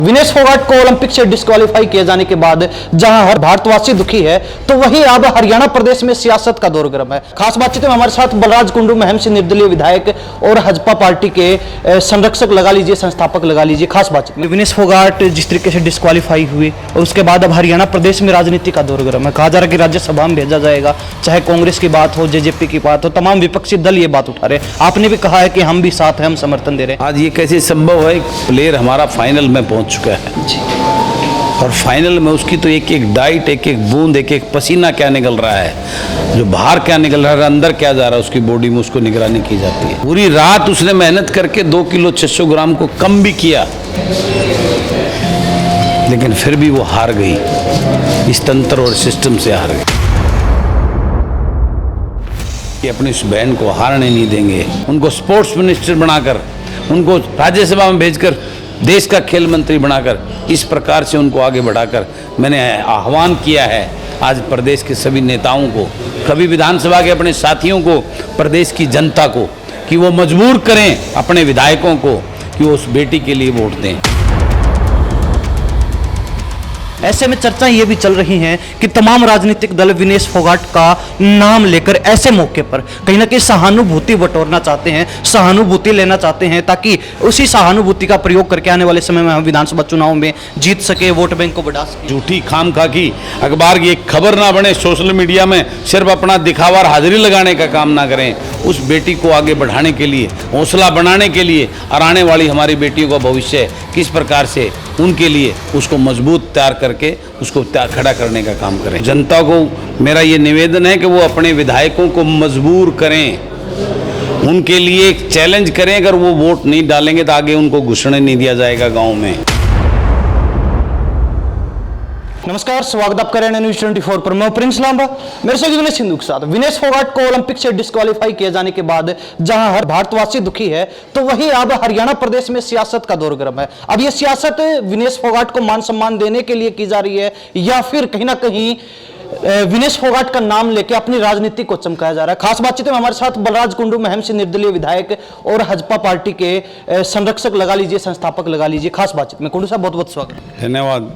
विनेश फोगाट को ओलंपिक से डिस्क्वालीफाई किए जाने के बाद जहां हर भारतवासी दुखी है, तो वहीं अब हरियाणा प्रदेश में सियासत का दौर गर्म है। खास बातचीत में हमारे साथ बलराज कुंडू महम से निर्दलीय विधायक और भाजपा पार्टी के संरक्षक लगा लीजिए, संस्थापक लगा लीजिए। खास बातचीत में विनेश फोगाट जिस तरीके से डिस्क्वालीफाई हुए और उसके बाद अब हरियाणा प्रदेश में राजनीति का दौर गर्म है। कहा जा रहा है कि राज्यसभा में भेजा जाएगा, चाहे कांग्रेस की बात हो, जेजेपी की बात हो, तमाम विपक्षी दल ये बात उठा रहे हैं। आपने भी कहा है कि हम भी साथ हैं, हम समर्थन दे रहे हैं। आज ये कैसे संभव है? प्लेयर हमारा फाइनल में पहुंच चुका है और फाइनल में उसकी तो एक एक डाइट, एक एक बूंद, एक एक पसीना क्या निकल रहा है, जो बाहर क्या निकल रहा है, अंदर क्या जा रहा है, उसकी बॉडी में उसको निगरानी की जाती है। पूरी रात उसने मेहनत करके 2 किलो 600 ग्राम को कम भी किया, लेकिन फिर भी वो हार गई। इस तंत्र और सिस्टम से हार गई कि अपनी उस बहन को हारने नहीं देंगे। उनको स्पोर्ट्स मिनिस्टर बनाकर, उनको राज्यसभा में भेजकर, देश का खेल मंत्री बनाकर, इस प्रकार से उनको आगे बढ़ाकर मैंने आह्वान किया है आज प्रदेश के सभी नेताओं को, कभी विधानसभा के अपने साथियों को, प्रदेश की जनता को, कि वो मजबूर करें अपने विधायकों को कि वो उस बेटी के लिए वोट दें। ऐसे में चर्चा ये भी चल रही हैं कि तमाम राजनीतिक दल विनेश फोगाट का नाम लेकर ऐसे मौके पर कहीं ना कहीं सहानुभूति बटोरना चाहते हैं, सहानुभूति लेना चाहते हैं, ताकि उसी सहानुभूति का प्रयोग करके आने वाले समय में हम विधानसभा चुनाव में जीत सके, वोट बैंक को बढ़ा सके। झूठी खामखा की अखबार की एक खबर ना बने, सोशल मीडिया में सिर्फ अपना दिखावा और हाजिरी लगाने का काम ना करें। उस बेटी को आगे बढ़ाने के लिए, हौसला बनाने के लिए, और आने वाली हमारी बेटियों का भविष्य किस प्रकार से उनके लिए उसको मजबूत तैयार करके उसको खड़ा करने का काम करें। जनता को मेरा ये निवेदन है कि वो अपने विधायकों को मजबूर करें, उनके लिए एक चैलेंज करें। अगर वो वोट नहीं डालेंगे तो आगे उनको घुसने नहीं दिया जाएगा गांव में। नमस्कार, स्वागत आप कर रहे हैं न्यूज 24 पर। मैं प्रिंस लांबा, मेरे से विनेश सिंधु के साथ। विनेश फोगाट को ओलंपिक से डिस्क्वालीफाई किए जाने के बाद जहां हर भारतवासी दुखी है, तो वहीं अब हरियाणा प्रदेश में सियासत का दौर गर्म है। अब ये सियासत विनेश फोगाट को मान सम्मान देने के लिए की जा रही है, या फिर कहीं ना कहीं विनेश फोगाट का नाम लेके अपनी राजनीति को चमकाया जा रहा है। खास बातचीत में हमारे साथ बलराज कुंडू महम से निर्दलीय विधायक और भाजपा पार्टी के संरक्षक लगा लीजिए, संस्थापक लगा लीजिए। खास बातचीत में कुंडू साहब बहुत बहुत स्वागत। धन्यवाद।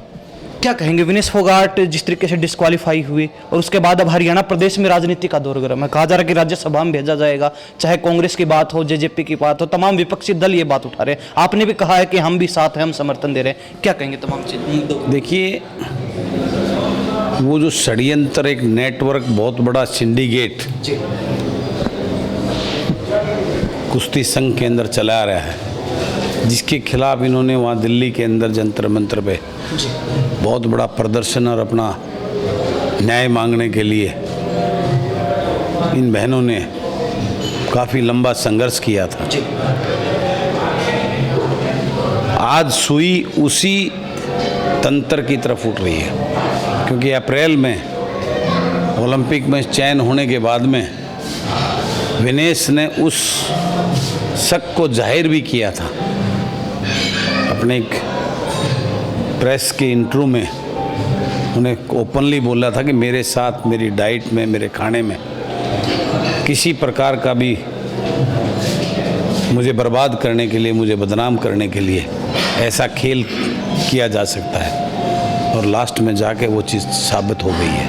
क्या कहेंगे, विनेश फोगाट जिस तरीके से डिस्क्वालीफाई हुए और उसके बाद अब हरियाणा प्रदेश में राजनीति का दौर गर्म है। कहा जा रहा है कि राज्यसभा में भेजा जाएगा, चाहे कांग्रेस की बात हो, जेजेपी की बात हो, तमाम विपक्षी दल ये बात उठा रहे हैं। आपने भी कहा है कि हम भी साथ हैं, हम समर्थन दे रहे हैं। क्या कहेंगे तमाम चीजें? देखिए, वो जो षड्यंत्र, एक नेटवर्क, बहुत बड़ा सिंडिकेट कुश्ती संघ के अंदर चला रहा है, जिसके खिलाफ इन्होंने वहाँ दिल्ली के अंदर जंतर मंतर पे बहुत बड़ा प्रदर्शन और अपना न्याय मांगने के लिए इन बहनों ने काफ़ी लंबा संघर्ष किया था। आज सुई उसी तंत्र की तरफ उठ रही है, क्योंकि अप्रैल में ओलंपिक में चयन होने के बाद में विनेश ने उस शक को जाहिर भी किया था अपने एक प्रेस के इंटरव्यू में। उन्हें ओपनली बोला था कि मेरे साथ, मेरी डाइट में, मेरे खाने में किसी प्रकार का भी मुझे बर्बाद करने के लिए, मुझे बदनाम करने के लिए ऐसा खेल किया जा सकता है, और लास्ट में जाके वो चीज़ साबित हो गई है।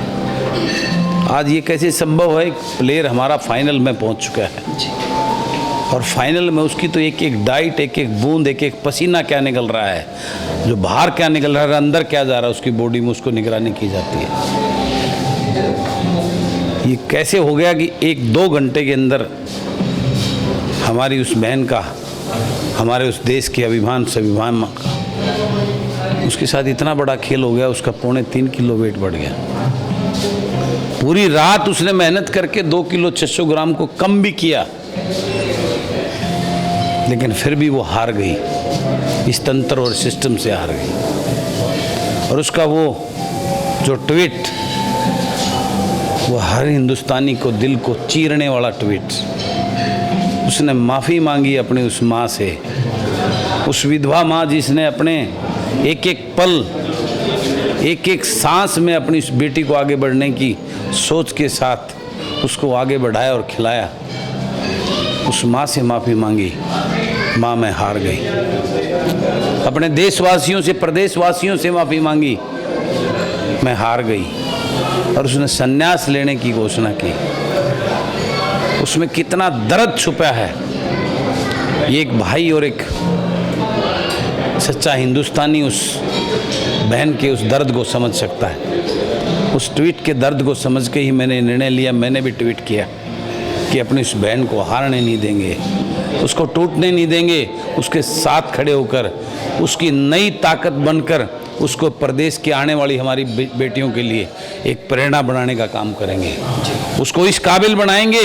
आज ये कैसे संभव है? प्लेयर हमारा फाइनल में पहुंच चुका है और फाइनल में उसकी तो एक एक डाइट, एक एक बूंद, एक एक पसीना क्या निकल रहा है, जो बाहर क्या निकल रहा है, अंदर क्या जा रहा है, उसकी बॉडी में उसको निगरानी की जाती है। ये कैसे हो गया कि 1-2 घंटे के अंदर हमारी उस बहन का, हमारे उस देश के अभिमान स्वाभिमान का, उसके साथ इतना बड़ा खेल हो गया, उसका 3.25 किलो वेट बढ़ गया। पूरी रात उसने मेहनत करके 2 किलो 600 ग्राम को कम भी किया, लेकिन फिर भी वो हार गई। इस तंत्र और सिस्टम से हार गई। और उसका वो जो ट्वीट, वो हर हिंदुस्तानी को दिल को चीरने वाला ट्वीट, उसने माफ़ी मांगी अपनी उस माँ से, उस विधवा माँ जिसने अपने एक एक पल, एक एक सांस में अपनी उस बेटी को आगे बढ़ने की सोच के साथ उसको आगे बढ़ाया और खिलाया। उस माँ से माफ़ी मांगी, माँ मैं हार गई। अपने देशवासियों से, प्रदेशवासियों से माफ़ी मांगी, मैं हार गई। और उसने संन्यास लेने की घोषणा की। उसमें कितना दर्द छुपा है, ये एक भाई और एक सच्चा हिंदुस्तानी उस बहन के उस दर्द को समझ सकता है। उस ट्वीट के दर्द को समझ के ही मैंने निर्णय लिया, मैंने भी ट्वीट किया कि अपनी उस बहन को हारने नहीं देंगे, उसको टूटने नहीं देंगे, उसके साथ खड़े होकर उसकी नई ताकत बनकर उसको प्रदेश की आने वाली हमारी बेटियों के लिए एक प्रेरणा बनाने का काम करेंगे। उसको इस काबिल बनाएंगे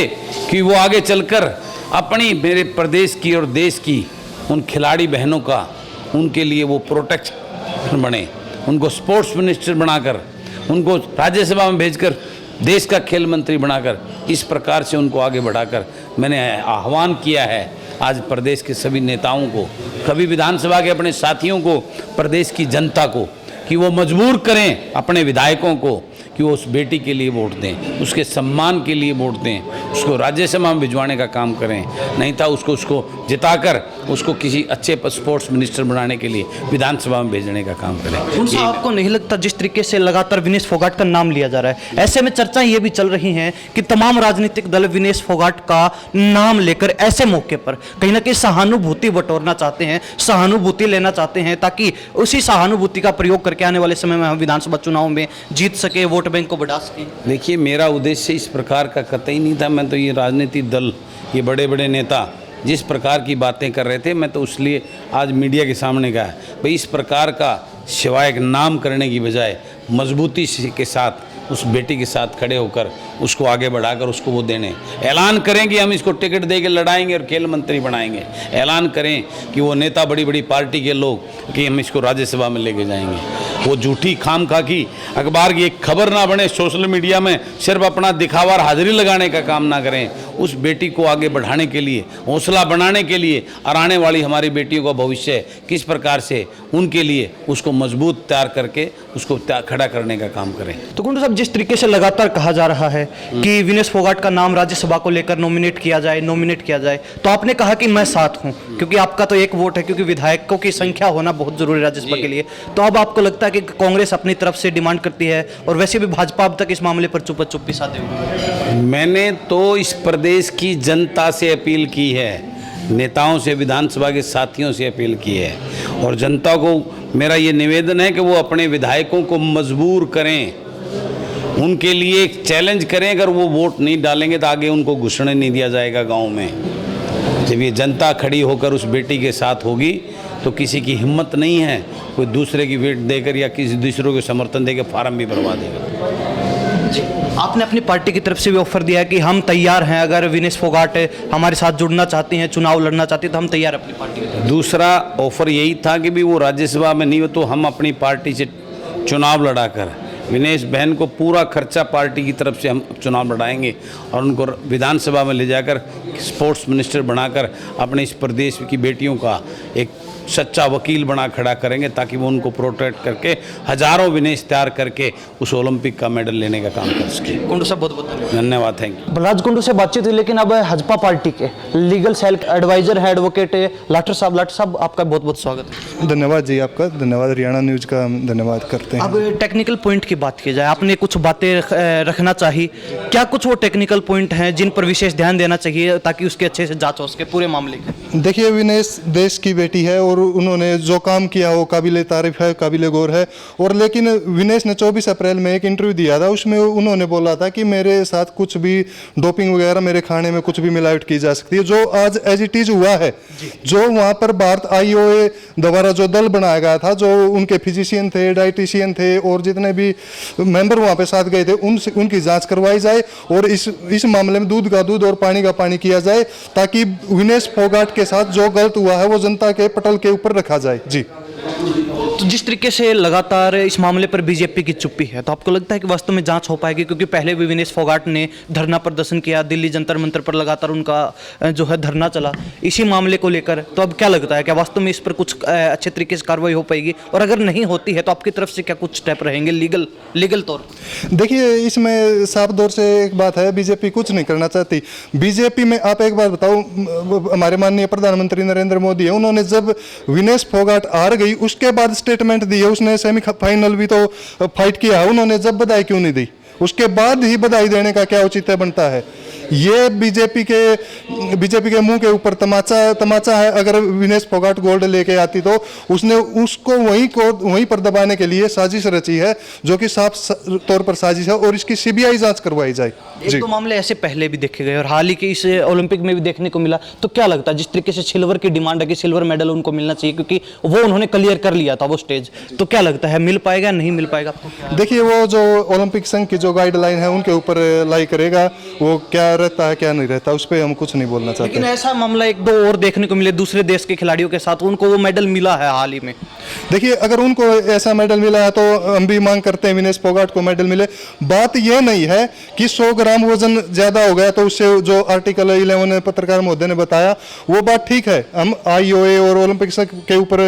कि वो आगे चलकर अपनी, मेरे प्रदेश की और देश की उन खिलाड़ी बहनों का, उनके लिए वो प्रोटेक्शन बने, उनको स्पोर्ट्स मिनिस्टर बनाकर, उनको राज्यसभा में भेजकर देश का खेल मंत्री बनाकर, इस प्रकार से उनको आगे बढ़ाकर मैंने आह्वान किया है आज प्रदेश के सभी नेताओं को, कभी विधानसभा के अपने साथियों को, प्रदेश की जनता को, कि वो मजबूर करें अपने विधायकों को कि वो उस बेटी के लिए वोट दें, उसके सम्मान के लिए वोट दें, उसको राज्यसभा में भिजवाने का काम करें। नहीं था उसको जिताकर उसको किसी अच्छे स्पोर्ट्स मिनिस्टर बनाने के लिए विधानसभा में भेजने का काम करें। उनसे आपको नहीं लगता जिस तरीके से लगातार विनेश फोगाट का नाम लिया जा रहा है, ऐसे में चर्चाएं ये भी चल रही हैं कि तमाम राजनीतिक दल विनेश फोगाट का नाम लेकर ऐसे मौके पर कहीं ना कहीं सहानुभूति बटोरना चाहते हैं, सहानुभूति लेना चाहते हैं, ताकि उसी सहानुभूति का प्रयोग करके आने वाले समय में हम विधानसभा चुनाव में जीत सके, वोट बैंक को बढ़ा सके। देखिए, मेरा उद्देश्य इस प्रकार का कतई नहीं था। मैं तो ये राजनीतिक दल, ये बड़े बड़े नेता जिस प्रकार की बातें कर रहे थे, मैं तो उसलिए आज मीडिया के सामने कहा भाई, इस प्रकार का सिवाय एक नाम करने की बजाय मजबूती के साथ उस बेटी के साथ खड़े होकर उसको आगे बढ़ाकर उसको वो देने, ऐलान करें कि हम इसको टिकट दे के लड़ाएंगे और खेल मंत्री बनाएंगे, ऐलान करें कि वो नेता, बड़ी बड़ी पार्टी के लोग, कि हम इसको राज्यसभा में लेके जाएंगे। वो झूठी खामखा की अखबार की एक खबर ना बने, सोशल मीडिया में सिर्फ अपना दिखावा और हाजिरी लगाने का काम ना करें। उस बेटी को आगे बढ़ाने के लिए, हौसला बनाने के लिए और आने वाली हमारी बेटियों का भविष्य किस प्रकार से उनके लिए उसको मजबूत तैयार करके उसको खड़ा करने का काम करें। तो गुंडू साहब, जिस तरीके से लगातार कहा जा रहा है कि विनेश फोगाट का नाम राज्यसभा को लेकर नॉमिनेट किया जाए, तो आपने कहा कि मैं साथ हूं, क्योंकि आपका तो एक वोट है, क्योंकि विधायकों की संख्या होना बहुत जरूरी है राज्यसभा के लिए। तो अब आपको लगता है कि कांग्रेस अपनी तरफ से डिमांड करती है और वैसे भी भाजपा अब तक इस मामले पर चुप्पी साधे हुए? मैंने तो इस प्रदेश की जनता से अपील की है, नेताओं से, विधानसभा के साथियों से अपील की है, और जनता को मेरा ये निवेदन है कि वो अपने विधायकों को मजबूर करें, उनके लिए एक चैलेंज करें। अगर वो वोट नहीं डालेंगे तो आगे उनको घुसने नहीं दिया जाएगा गांव में। जब ये जनता खड़ी होकर उस बेटी के साथ होगी तो किसी की हिम्मत नहीं है कोई दूसरे की वेट देकर या किसी दूसरों को समर्थन देकर फार्म भी भरवा देगा। आपने अपनी पार्टी की तरफ से भी ऑफर दिया है कि हम तैयार हैं, अगर विनेश फोगाट हमारे साथ जुड़ना चाहती हैं, चुनाव लड़ना चाहती हैं, तो हम तैयार अपनी पार्टी की तरफ। दूसरा ऑफर यही था कि भी वो राज्यसभा में नहीं हो तो हम अपनी पार्टी से चुनाव लड़ाकर विनेश बहन को पूरा खर्चा पार्टी की तरफ से हम चुनाव लड़ाएंगे और उनको विधानसभा में ले जाकर स्पोर्ट्स मिनिस्टर बनाकर अपने इस प्रदेश की बेटियों का एक सच्चा वकील बना खड़ा करेंगे, ताकि वो उनको प्रोटेक्ट करके हजारों विनेश तैयार करके उस ओलंपिक का मेडल लेने का काम कर सके। कुंडू साहब, बहुत बहुत धन्यवाद, थैंक यू। बलराज कुंडू से बातचीत हुई, लेकिन अब भाजपा पार्टी के लीगल सेल एडवाइजर है एडवोकेट लाठर साहब, आपका बहुत बहुत स्वागत है। धन्यवाद जी, आपका धन्यवाद, हरियाणा न्यूज़ का हम धन्यवाद करते हैं। अब टेक्निकल पॉइंट की बात की जाए, आपने कुछ बातें रखना चाहिए, क्या कुछ वो टेक्निकल पॉइंट हैं जिन पर विशेष ध्यान देना चाहिए ताकि उसके अच्छे से जांच हो सके पूरे मामले की? देखिए, विनेश देश की बेटी है और उन्होंने जो काम किया वो काबिल तारीफ है, काबिल गौर है। और लेकिन विनेश ने 24 अप्रैल में एक इंटरव्यू दिया था, उसमें उन्होंने बोला था कि मेरे साथ कुछ भी डोपिंग वगैरह, मेरे खाने में कुछ भी मिलावट की जा सकती है, जो आज एज इट इज हुआ है। जो वहाँ पर भारत IOA द्वारा जो दल बनाया गया था, जो उनके फिजिशियन थे, डाइटिशियन थे और जितने भी मेंबर वहाँ पे साथ गए थे, उनकी जांच करवाई जाए और इस मामले में दूध का दूध और पानी का पानी किया जाए, ताकि विनेश फोगाट के साथ जो गलत हुआ है वो जनता के पटल के ऊपर रखा जाए। जी, तो जिस तरीके से लगातार इस मामले पर बीजेपी की चुप्पी है, तो आपको लगता है कि वास्तव में जांच हो पाएगी? क्योंकि पहले भी विनेश फोगाट ने धरना प्रदर्शन किया, दिल्ली जंतर मंतर पर लगातार उनका जो है धरना चला इसी मामले को लेकर। तो अब क्या लगता है, क्या वास्तव में इस पर कुछ अच्छे तरीके से कार्रवाई हो पाएगी? और अगर नहीं होती है तो आपकी तरफ से क्या कुछ स्टेप रहेंगे लीगल तौर? देखिए, इसमें साफ तौर से एक बात है, बीजेपी कुछ नहीं करना चाहती। बीजेपी में आप एक बात बताओ, हमारे माननीय प्रधानमंत्री नरेंद्र मोदी है, उन्होंने जब विनेश फोगाट हार गई उसके बाद स्टेटमेंट दी है, उसने सेमीफाइनल भी तो फाइट किया है, उन्होंने जब बधाई क्यों नहीं दी? उसके बाद ही बधाई देने का क्या औचित्य बनता है? ये बीजेपी के मुंह के ऊपर तमाचा है। अगर विनेश फोगाट गोल्ड लेके आती तो उसने उसको वहीं पर दबाने के लिए साजिश रची है, जो कि साफ तौर पर साजिश है, और इसकी सीबीआई जांच करवाई जाए। एक दो मामले ऐसे पहले भी देखे गए और हाल ही के इस ओलंपिक में भी देखने को मिला। तो क्या लगता है, जिस तरीके से सिल्वर की डिमांड है कि सिल्वर मेडल उनको मिलना चाहिए, क्योंकि वो उन्होंने क्लियर कर लिया था वो स्टेज, तो क्या लगता है मिल पाएगा नहीं मिल पाएगा आपको? देखिए, वो जो ओलंपिक संघ की जो गाइडलाइन है उनके ऊपर लाई करेगा, वो क्या रहता है क्या नहीं रहता, उस पर हम कुछ नहीं बोलना चाहते। लेकिन ऐसा मामला एक दो और देखने को मिले दूसरे देश के खिलाड़ियों के साथ, उनको वो मेडल मिला है हाल ही में। देखिए, अगर उनको ऐसा मेडल मिला है तो हम भी मांग करते हैं विनेश फोगाट को मेडल मिले। बात यह नहीं है कि 100 ग्राम वजन ज्यादा हो गया तो उससे जो आर्टिकल 11 पत्रकार महोदय ने बताया वो बात ठीक है। हम आईओए और ओलंपिक संघ के ऊपर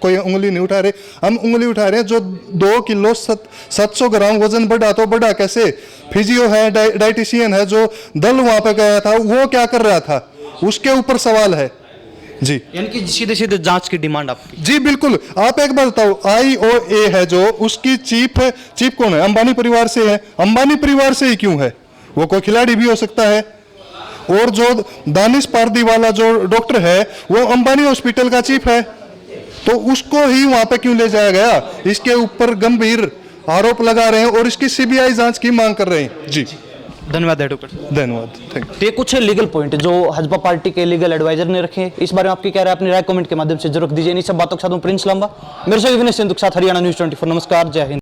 कोई उंगली नहीं उठा रहे, हम उंगली उठा रहे हैं जो 2 किलो 700 ग्राम वजन बढ़ा, तो बढ़ा कैसे? फिजियो है, डाइटिशियन है, जो दल वहां पर गया था वो क्या कर रहा था, उसके ऊपर सवाल है जी। यानी कि सीधे सीधे जांच की डिमांड आपकी? जी बिल्कुल। आप एक बात बताओ, आईओए है जो, उसकी चीफ कौन है? अंबानी परिवार से है। अंबानी परिवार से ही क्यों है? वो कोई खिलाड़ी भी हो सकता है। और जो दानिश पारदीवाला जो डॉक्टर है वो अंबानी हॉस्पिटल का चीफ है, तो उसको ही वहां पे क्यों ले जाया गया? इसके ऊपर गंभीर आरोप लगा रहे हैं और इसकी सीबीआई जांच की मांग कर रहे हैं जी। धन्यवाद एडवोकेट। धन्यवाद, थैंक यू। तो ये कुछ लीगल पॉइंट जो हजपा पार्टी के लीगल एडवाइजर ने रखे, इस बारे में आपकी क्या राय? अपनी राय कमेंट के माध्यम से जरूर दीजिए। इन सब बातों के साथ प्रिंस लांबा, मेरे से विनय सिंधु के साथ हरियाणा न्यूज़ 24। नमस्कार, जय हिंद।